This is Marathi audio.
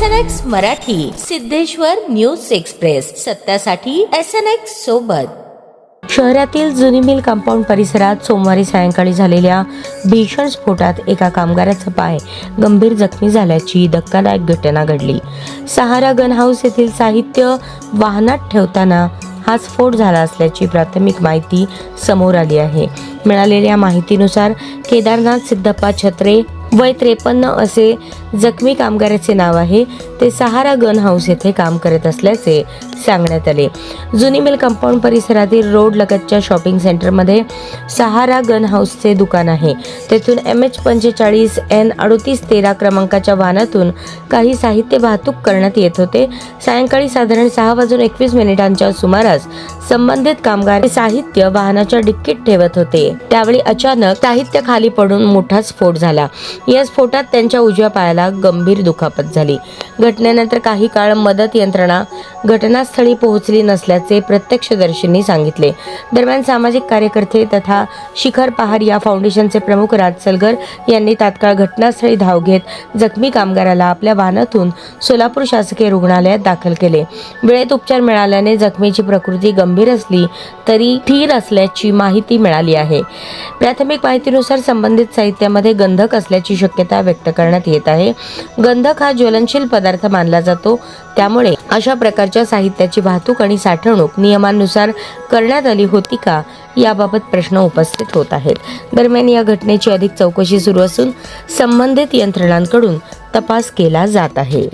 SNX Marathi, Siddheshwar news express, सत्यासाठी SNX सोबत. शहरातील जुनी मिल कंपाऊंड परिसरात सोमवारी सायंकाळी झालेल्या भीषण स्फोटात एका कामगाराचा पाय गंभीर जखमी झाल्याची धक्कादायक घटना घडली. सहारा गन हाऊस येथील साहित्य वाहनात ठेवताना हा स्फोट झाला असल्याची प्राथमिक माहिती समोर आली आहे. मिळालेल्या माहितीनुसार केदारनाथ सिद्धप्पा छत्रे वय 53 असे जखमी कामगाराचे नाव आहे. ते सहारा गन हाऊस येथे काम करत असल्याचे सांगण्यात आले. जुनी मिल कंपाऊंड परिसरातील रोड लगतच्या शॉपिंग सेंटरमध्ये सहारा गन हाऊसचे दुकान आहे. तेथून MH45 N3813 क्रमांकाच्या वाहनातून काही साहित्य वाहतूक करण्यात येत होते. सायंकाळी साधारण 6:21 सुमारास संबंधित कामगार साहित्य वाहनाच्या डिक्कीत ठेवत होते. त्यावेळी अचानक साहित्य खाली पडून मोठा स्फोट झाला. या स्फोटात त्यांच्या उजव्या पायाला गंभीर दुखापत झाली. घटनेनंतर काही काळ मदत यंत्रणा घटनास्थळी पोहोचली नसल्याचे प्रत्यक्षदर्शींनी सांगितले. दरम्यान सामाजिक कार्यकर्ते तथा शिखर पहार या फाउंडेशनचे प्रमुख राज सलगर यांनी तात्काळ घटनास्थळी धाव घेत जखमी कामगाराला आपल्या वाहनातून सोलापूर शासकीय रुग्णालयात दाखल केले. वेळेत उपचार मिळाल्याने जखमीची प्रकृती गंभीर असली तरी स्थिर असल्याची माहिती मिळाली आहे. प्राथमिक माहितीनुसार संबंधित साहित्यामध्ये गंधक असल्याची शक्यता व्यक्त करण्यात येत आहे. गंधक हा ज्वलनशील पदार्थ मानला जातो, त्यामुळे अशा प्रकारच्या साहित्याची वाहतूक आणि साठवणूक नियमानुसार करण्यात आली होती का, याबाबत प्रश्न उपस्थित होत आहेत. दरम्यान या घटनेची अधिक चौकशी सुरू असून संबंधित यंत्रणांकडून तपास केला जात आहे.